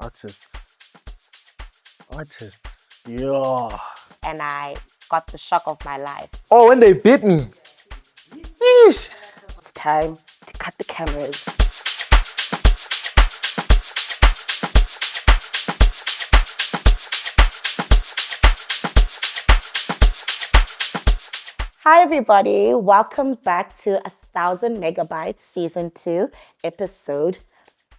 Artists. Yeah. And I got the shock of my life. Oh, when they bit me. Yeesh. It's time to cut the cameras. Hi everybody, welcome back to 1000 Megabytes Season 2, Episode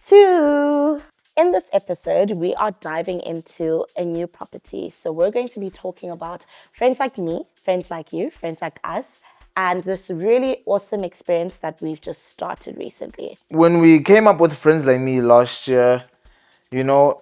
2. In this episode, we are diving into a new property. So we're going to be talking about friends like me, friends like you, friends like us, and this really awesome experience that we've just started recently. When we came up with Friends Like Me last year, eventing,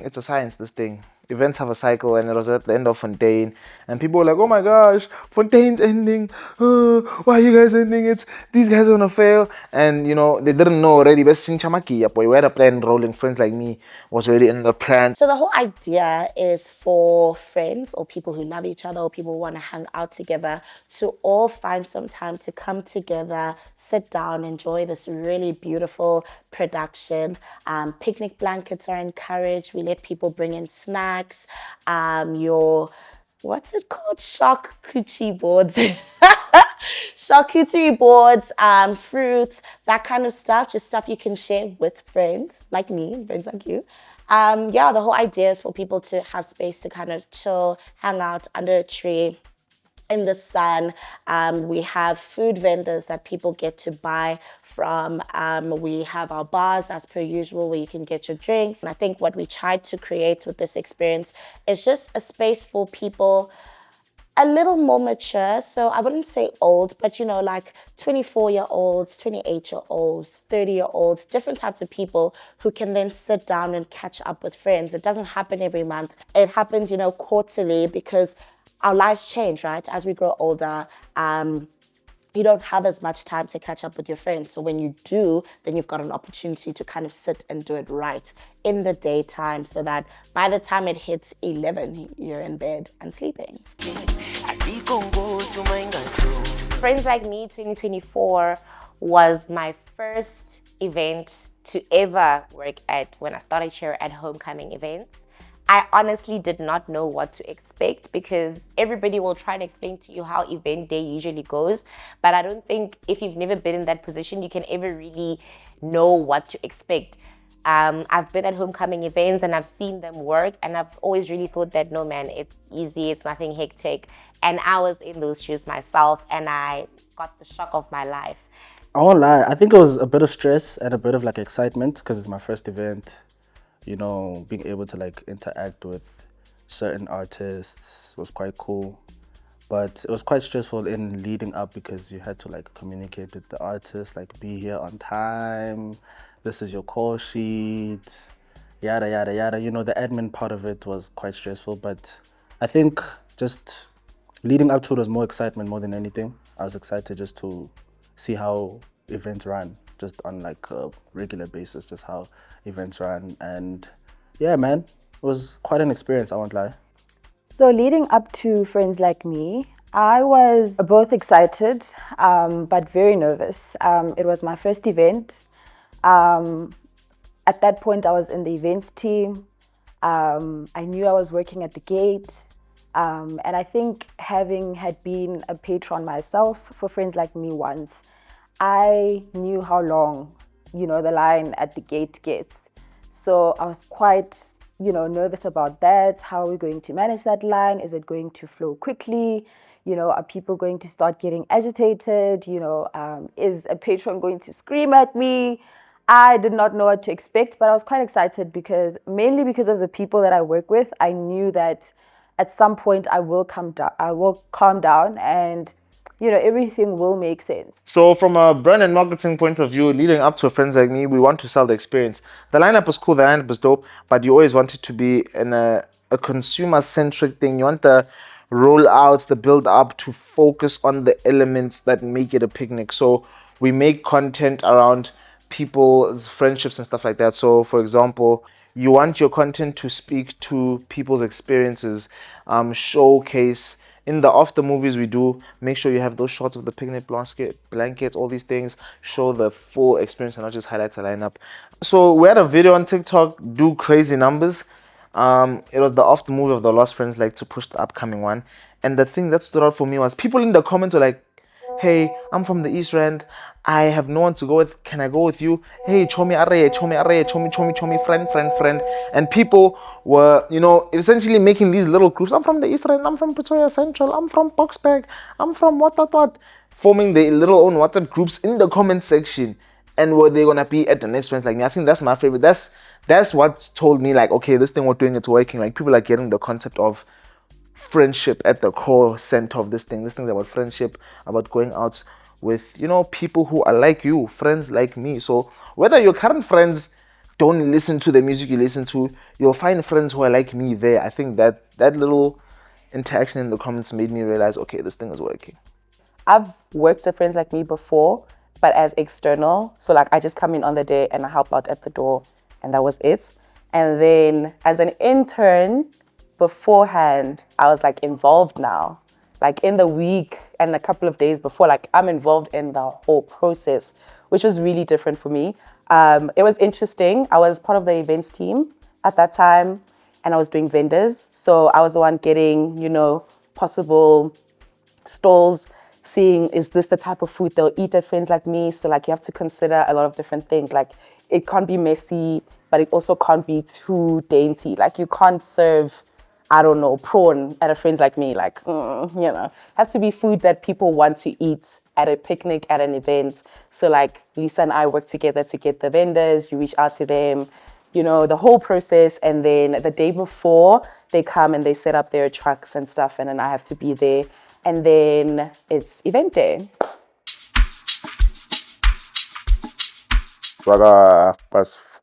it's a science, this thing. Events have a cycle, and it was at the end of Fontaine, and people were like, oh my gosh, Fontaine's ending. Why are you guys ending it? These guys are gonna fail. And they didn't know already, but we had a plan rolling. Friends Like Me was already in the plan. So the whole idea is for friends or people who love each other or people who want to hang out together to all find some time to come together, sit down, enjoy this really beautiful production. Picnic blankets are encouraged. We let people bring in snacks. What's it called? Charcuterie boards. Charcuterie boards, fruits, that kind of stuff. Just stuff you can share with friends like me, friends like you. The whole idea is for people to have space to kind of chill, hang out under a tree in the sun. We have food vendors that people get to buy from. We have our bars as per usual where you can get your drinks. And I think what we tried to create with this experience is just a space for people a little more mature. So I wouldn't say old, but like 24-year-olds, 28-year-olds, 30-year-olds, different types of people who can then sit down and catch up with friends. It doesn't happen every month. It happens, quarterly, because our lives change, right? As we grow older, you don't have as much time to catch up with your friends. So when you do, then you've got an opportunity to kind of sit and do it right in the daytime so that by the time it hits 11, you're in bed and sleeping. Friends Like Me 2024 was my first event to ever work at when I started here at Homecoming Events. I honestly did not know what to expect because everybody will try and explain to you how event day usually goes. But I don't think if you've never been in that position, you can ever really know what to expect. I've been at Homecoming Events and I've seen them work, and I've always really thought that, no man, it's easy, it's nothing hectic. And I was in those shoes myself and I got the shock of my life. I won't lie, I think it was a bit of stress and a bit of excitement because it's my first event. Being able to interact with certain artists was quite cool, but it was quite stressful in leading up because you had to communicate with the artist, be here on time, this is your call sheet, yada yada yada. The admin part of it was quite stressful, but I think just leading up to it was more excitement more than anything. I was excited just to see how events run, just on a regular basis, just how events run. And yeah, man, it was quite an experience, I won't lie. So leading up to Friends Like Me, I was both excited, but very nervous. It was my first event. At that point, I was in the events team. I knew I was working at the gate. And I think having had been a patron myself for Friends Like Me once, I knew how long, the line at the gate gets. So I was quite, nervous about that. How are we going to manage that line? Is it going to flow quickly? Are people going to start getting agitated? Is a patron going to scream at me? I did not know what to expect, but I was quite excited mainly because of the people that I work with. I knew that at some point I will calm down and everything will make sense. So from a brand and marketing point of view, leading up to Friends Like Me, we want to sell the experience. The lineup is cool, the lineup is dope, but you always want it to be in a consumer-centric thing. You want the rollouts, the build-up to focus on the elements that make it a picnic. So we make content around people's friendships and stuff like that. So for example, you want your content to speak to people's experiences, showcase in the after movies we do, make sure you have those shots of the picnic blankets, all these things, show the full experience and not just highlight the lineup. So we had a video on TikTok, do crazy numbers. It was the after movie of the Lost Friends, like to push the upcoming one. And the thing that stood out for me was people in the comments were like, hey, I'm from the East End. I have no one to go with. Can I go with you? Hey, chomi array, chomi array, chomi, friend. And people were, essentially making these little groups. I'm from the East End. I'm from Pretoria Central. I'm from Boxburg. I'm from what. Forming their little own WhatsApp groups in the comment section. And where they're gonna be at the next Friends Like Me. I think that's my favorite. That's what told me like, okay, this thing we're doing, it's working. Like people are getting the concept of friendship at the core center of this thing. This thing's about friendship, about going out with, people who are like you, friends like me. So whether your current friends don't listen to the music you listen to, you'll find friends who are like me there. I think that little interaction in the comments made me realize, okay, this thing is working. I've worked at Friends Like Me before, but as external. So like I just come in on the day and I help out at the door, and that was it. And then as an intern beforehand, I was like involved now. Like in the week and a couple of days before, like I'm involved in the whole process, which was really different for me. It was interesting. I was part of the events team at that time and I was doing vendors. So I was the one getting, possible stalls, seeing is this the type of food they'll eat at Friends Like Me. So like you have to consider a lot of different things. Like it can't be messy, but it also can't be too dainty. Like you can't serve, I don't know, prawn at a Friends Like Me. Like, has to be food that people want to eat at a picnic, at an event. So like Lisa and I work together to get the vendors, you reach out to them, the whole process. And then the day before they come and they set up their trucks and stuff. And then I have to be there. And then it's event day.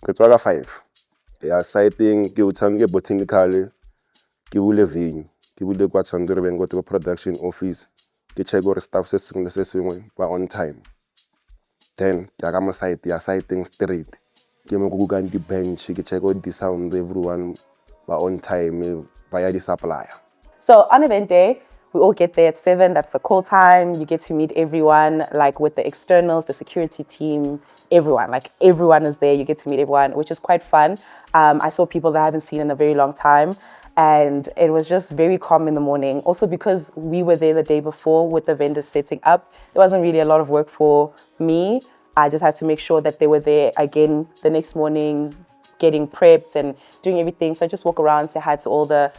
Ke tswa 5. Ya sighting ke uthanga botanical ke bule venue. Ke bule kwa Tsandurben go to production office. Ke check gore staff se sengwe ba on time. Then ya ka mo site ya sighting straight. Ke mo go ka di bench ke check out the sound everyone ba on time via the supplier. So on event day, we all get there at 7. That's the call time. You get to meet everyone, like with the externals, the security team, everyone. Like everyone is there. You get to meet everyone, which is quite fun. I saw people that I hadn't seen in a very long time. And it was just very calm in the morning. Also because we were there the day before with the vendors setting up, there wasn't really a lot of work for me. I just had to make sure that they were there again the next morning, getting prepped and doing everything. So I just walk around, say hi to all the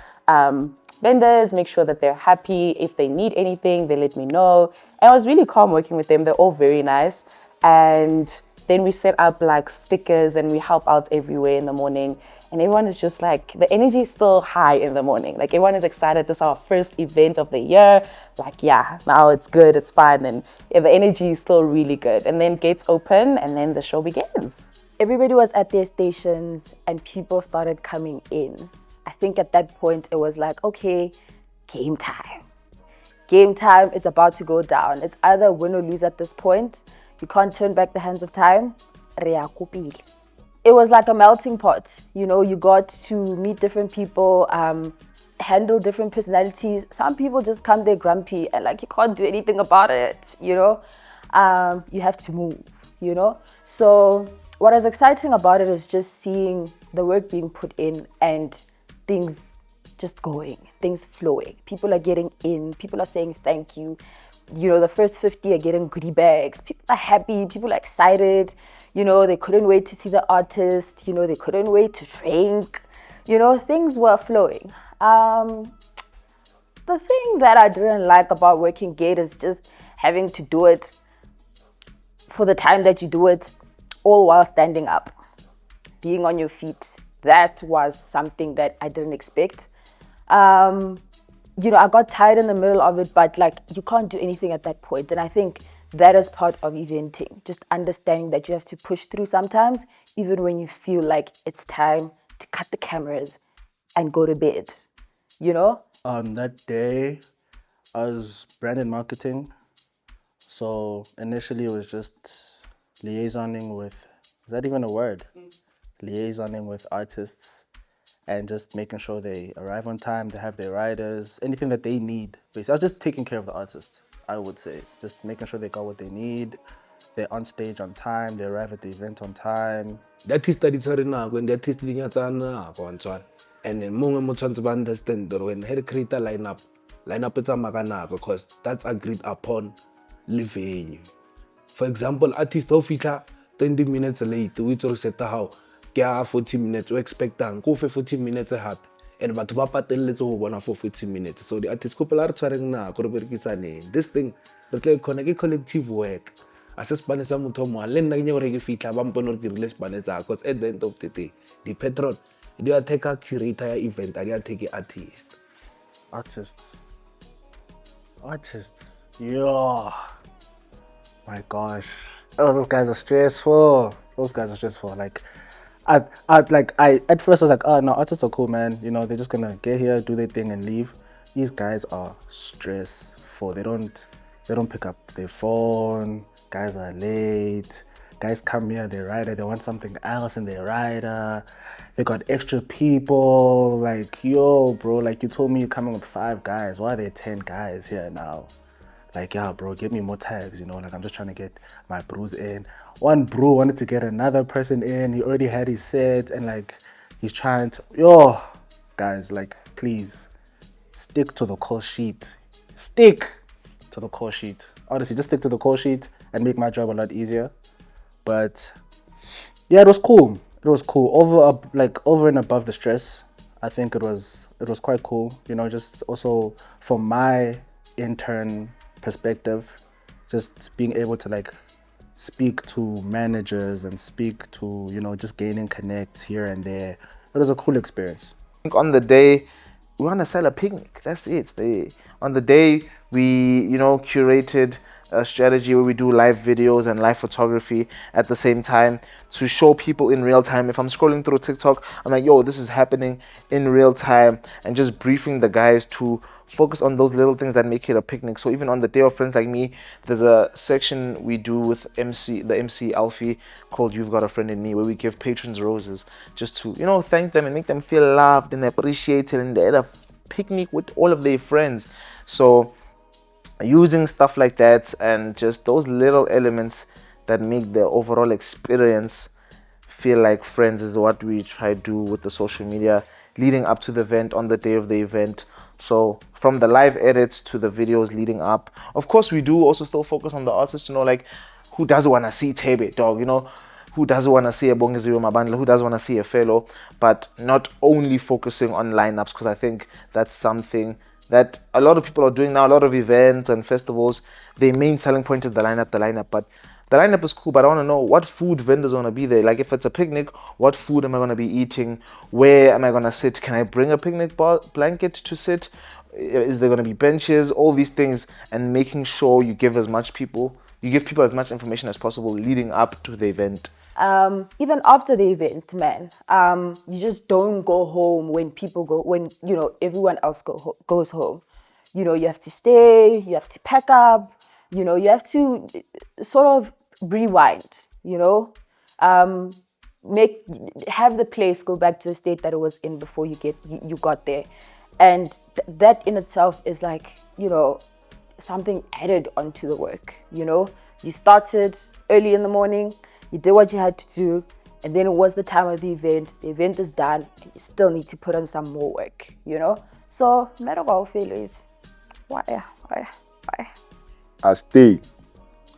vendors, make sure that they're happy. If they need anything, they let me know. And I was really calm working with them. They're all very nice. And then we set up like stickers and we help out everywhere in the morning. And everyone is just like, the energy is still high in the morning. Like everyone is excited. This is our first event of the year. Like, yeah, now it's good, it's fun. And yeah, the energy is still really good. And then gates open and then the show begins. Everybody was at their stations and people started coming in. I think at that point it was like, okay, game time. Game time, it's about to go down. It's either win or lose at this point. You can't turn back the hands of time. It was like a melting pot. You got to meet different people, handle different personalities. Some people just come there grumpy and like you can't do anything about it, you have to move, So what is exciting about it is just seeing the work being put in and things just going, things flowing. People are getting in, people are saying thank you. The first 50 are getting goodie bags. People are happy, people are excited. They couldn't wait to see the artist. They couldn't wait to drink. Things were flowing. The thing that I didn't like about working gate is just having to do it for the time that you do it, all while standing up, being on your feet. That was something that I didn't expect. I got tired in the middle of it, but like you can't do anything at that point. And I think that is part of eventing, just understanding that you have to push through sometimes, even when you feel like it's time to cut the cameras and go to bed, On that day, I was brand and marketing. So initially it was just liaisoning with, is that even a word? Liaisoning with artists and just making sure they arrive on time, they have their riders, anything that they need. Basically, I was just taking care of the artists, I would say. Just making sure they got what they need, they're on stage on time, they arrive at the event on time. That is study tshware nako and that is di nya tsa nako wa ntshwana. And then mongwe mo tshwantse ba understand gore when he create a lineup e tsamaya ka nako because that's agreed upon le venue. For example, artist o fitla 20 minutes late, o itse re seta hao ke a 40 minutes o expectang ko fe 40 minutes hape and batho ba pateletse go bona for 40 minutes. So the artist kopela re tshwareng nako re berekisaneng. This thing re tla connect collective work. As a Spanish motho mo le nna ke nye gore ke fitla ba mpone gore ke rile Spanish because at the end of the day the patron di a take a curator ya event a di a take artist. Artists. Yo. My gosh. Oh, those guys are stressful. Like, at first I was like, oh no, artists are cool, man. You know, they're just gonna get here, do their thing, and leave. These guys are stressful. They don't pick up their phone. Guys are late. Guys come here, they rider, they want something else in their rider. They got extra people. Like, yo, bro, like you told me you're coming with 5 guys. Why are there 10 guys here now? Like, yeah, bro, give me more tags, you know, like I'm just trying to get my brews in. One bro wanted to get another person in. He already had his set and like, he's trying to, yo, guys, like, please stick to the call sheet. Stick to the call sheet. Honestly, just stick to the call sheet and make my job a lot easier. But yeah, it was cool. It was cool. Over and above the stress, I think it was quite cool. You know, just also from my intern perspective, just being able to like speak to managers and speak to, you know, just gaining connects here and there. It was a cool experience. On the day, we want to sell a picnic. That's it. On the day, we, you know, curated a strategy where we do live videos and live photography at the same time to show people in real time. If I'm scrolling through TikTok, I'm like, yo, this is happening in real time, and just briefing the guys to focus on those little things that make it a picnic. So even on the day of Friends Like Me, there's a section we do with the MC Alfie called You've Got a Friend in Me, where we give patrons roses just to, you know, thank them and make them feel loved and appreciated, and they're at a picnic with all of their friends. So using stuff like that and just those little elements that make the overall experience feel like friends is what we try to do with the social media leading up to the event, on the day of the event. So from the live edits to the videos leading up, of course we do also still focus on the artist, you know, like who doesn't want to see Tebe, dog, you know, who doesn't want to see a Bongeziwe Mabandla, who doesn't want to see a fellow, but not only focusing on lineups, because I think that's something that a lot of people are doing now. A lot of events and festivals, their main selling point is the lineup, but the lineup is cool, but I want to know what food vendors want to be there. Like if it's a picnic, what food am I going to be eating? Where am I going to sit? Can I bring a picnic blanket to sit? Is there going to be benches? All these things, and making sure you give people as much information as possible leading up to the event. Even after the event, man, you just don't go home when you know, everyone else goes home. You know, you have to stay, you have to pack up, you know, you have to sort of rewind, you know, have the place go back to the state that it was in before you got there. And that in itself is like, you know, something added onto the work, you know. You started early in the morning, you did what you had to do, and then it was the time of the event is done, and you still need to put on some more work, you know. So medical failures. Why? I stay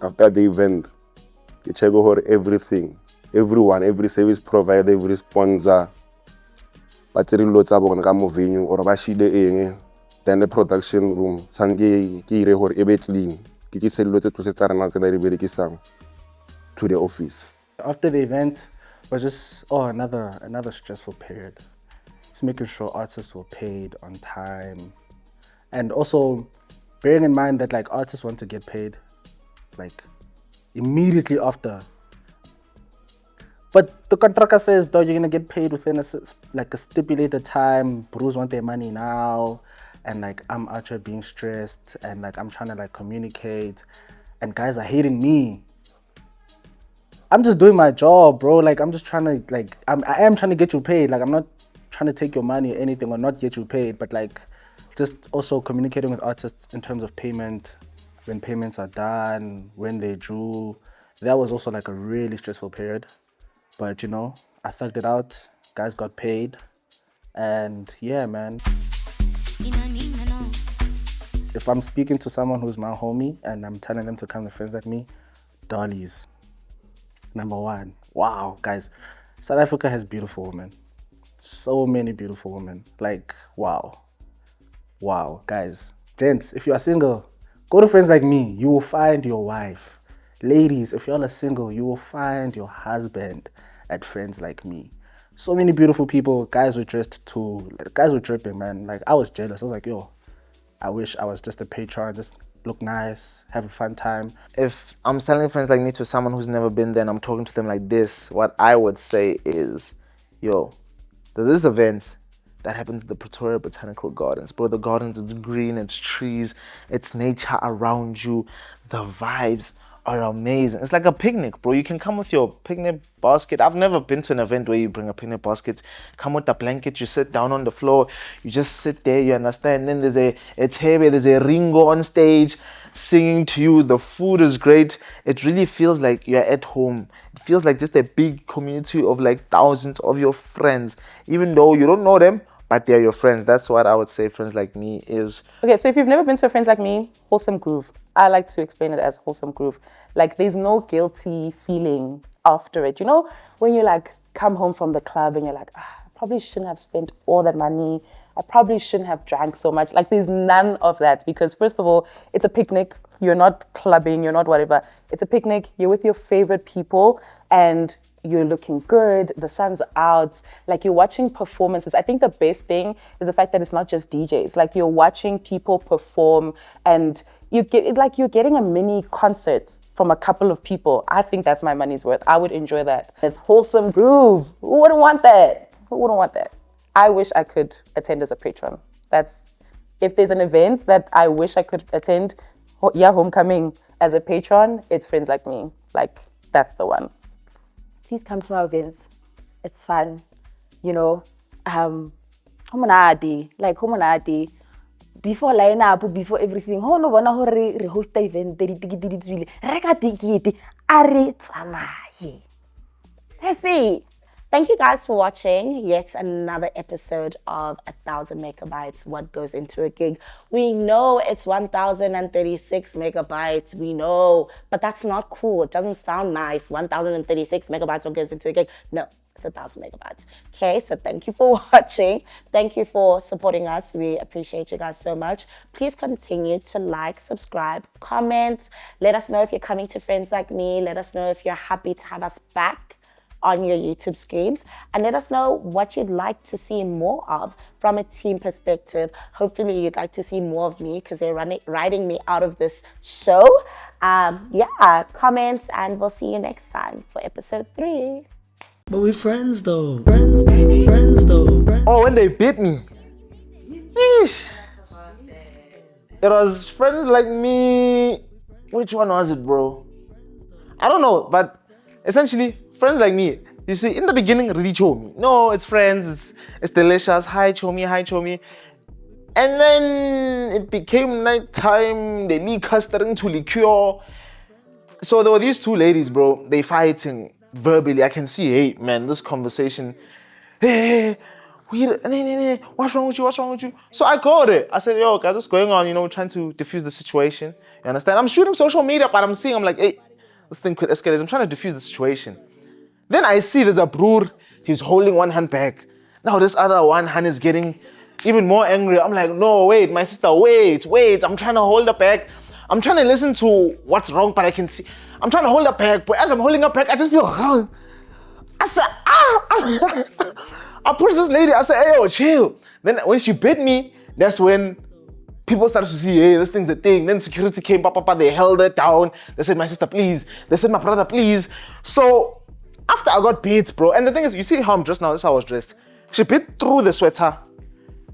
after the event. You check over everything, everyone, every service provider, every sponsor. But lots of venue or then the production room. Sange ki or clean. To the office. After the event was just another stressful period. Just making sure artists were paid on time, and also bearing in mind that like artists want to get paid like immediately after. But the contractor says, dog, you're gonna get paid within a stipulated time. Brews want their money now, and like I'm out here being stressed, and like I'm trying to like communicate, and guys are hating me. I'm just doing my job, bro. Like I'm just trying to I am trying to get you paid. Like I'm not trying to take your money or anything or not get you paid, but like just also communicating with artists in terms of payment, when payments are done, when they drew. That was also like a really stressful period. But you know, I thugged it out, guys got paid, and yeah, man. If I'm speaking to someone who's my homie and I'm telling them to come to Friends Like Me, Dolly's number one. Wow, guys, South Africa has beautiful women. So many beautiful women. Like, wow. Wow, guys. Gents, if you are single, go to Friends Like Me. You will find your wife. Ladies, if y'all are single, you will find your husband at Friends Like Me. So many beautiful people. Guys were dressed too. Guys were dripping, man. Like, I was jealous. I was like, yo, I wish I was just a patron, just look nice, have a fun time. If I'm selling Friends Like Me to someone who's never been there and I'm talking to them like this, what I would say is, yo, there's this event that happened at the Pretoria Botanical Gardens. Bro, the gardens, it's green, it's trees, it's nature around you. The vibes are amazing. It's like a picnic, bro. You can come with your picnic basket. I've never been to an event where you bring a picnic basket, come with a blanket, you sit down on the floor, you just sit there, you understand. Then there's a table, there's a Ringo on stage singing to you. The food is great. It really feels like you're at home. It feels like just a big community of like thousands of your friends, even though you don't know them, but they're your friends. That's what I would say Friends Like Me is. Okay, so if you've never been to a Friends Like Me, wholesome groove. I like to explain it as wholesome groove. Like, there's no guilty feeling after it. You know, when you like come home from the club and you're like, I probably shouldn't have spent all that money. I probably shouldn't have drank so much. Like, there's none of that, because first of all, it's a picnic. You're not clubbing, you're not whatever. It's a picnic, you're with your favorite people, and you're looking good, the sun's out, like you're watching performances. I think the best thing is the fact that it's not just DJs. Like, you're watching people perform, and you get it, like you're getting a mini concert from a couple of people. I think that's my money's worth. I would enjoy that. It's wholesome groove. Who wouldn't want that? Who wouldn't want that? I wish I could attend as a patron. That's, if there's an event that I wish I could attend, homecoming as a patron, it's Friends Like Me. Like, that's the one. Please come to our events. It's fun, you know. Like, before line up, before everything, ho no bona hore re host the event, di ticket di tswile. Reka ticket, are tsamaye. Let's see. Thank you guys for watching yet another episode of 1,000 Megabytes. What goes into a gig? We know it's 1,036 megabytes. We know, but that's not cool. It doesn't sound nice. 1,036 megabytes. What goes into a gig? No, it's 1,000 megabytes. Okay, so thank you for watching. Thank you for supporting us. We appreciate you guys so much. Please continue to like, subscribe, comment. Let us know if you're coming to Friends Like Me. Let us know if you're happy to have us back on your YouTube screens, and let us know what you'd like to see more of from a team perspective. Hopefully you'd like to see more of me, because they're writing me out of this show. Yeah, comments, and we'll see you next time for episode 3. But we're friends though. Friends though. Oh, when they beat me. Eesh. It was Friends Like Me. Which one was it, bro? I don't know, but essentially, Friends Like Me. You see, in the beginning, really show me. No, it's friends, it's delicious. Hi, Chomi, hi, Chomi. And then it became nighttime, the liquor starting to liqueur. So there were these two ladies, bro. They fighting verbally. I can see, hey, man, this conversation. Hey, what's wrong with you? What's wrong with you? So I called it. I said, yo, guys, what's going on? You know, we're trying to diffuse the situation. You understand? I'm shooting social media, but I'm like, hey, this thing could escalate. I'm trying to diffuse the situation. Then I see there's a broer. He's holding one hand back. Now this other one hand is getting even more angry. I'm like, no, wait, my sister, wait. I'm trying to hold her back. I'm trying to listen to what's wrong, but I can see. I'm trying to hold her back, but as I'm holding her back, I just feel, I said, I pushed this lady. I said, hey, yo, chill. Then when she bit me, that's when people started to see, hey, this thing's the thing. Then security came, they held her down. They said, my sister, please. They said, my brother, please. So after I got beat, bro, and the thing is, you see how I'm dressed now, this is how I was dressed. She bit through the sweater,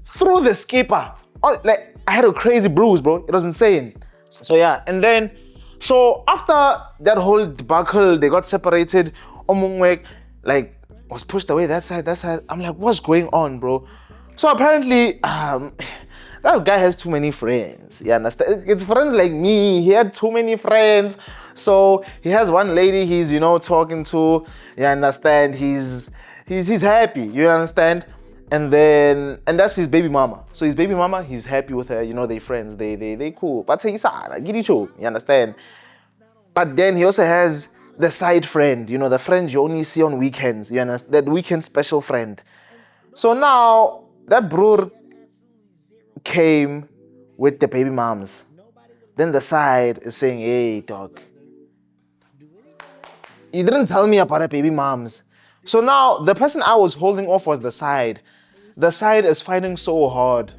through the skipper. Oh, like, I had a crazy bruise, bro. It was insane. So yeah, and then, so after that whole debacle, they got separated. Omungwek, like, was pushed away, that side. I'm like, what's going on, bro? So apparently, that guy has too many friends. You understand? It's friends like me. He had too many friends. So he has one lady he's, talking to. You understand? He's happy. You understand? And that's his baby mama. So his baby mama, he's happy with her. They friends. They cool. But he's you understand? But then he also has the side friend, the friend you only see on weekends. You understand? That weekend special friend. So now that brother came with the baby moms. Then the side is saying, hey, dog, you didn't tell me about the baby moms. So now the person I was holding off was the side. The side is fighting so hard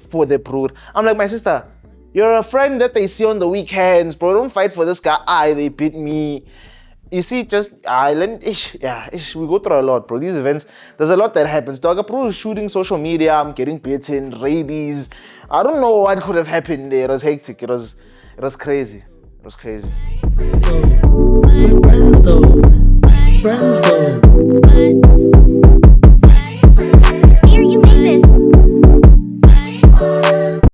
for the brother. I'm like, my sister, you're a friend that they see on the weekends, bro. Don't fight for this guy. They beat me. You see, just we go through a lot, bro. These events, there's a lot that happens. Dog, bro, shooting social media, I'm getting beaten, rabies. I don't know what could have happened there. It was hectic. It was crazy. It was crazy. Friends though. Friends though.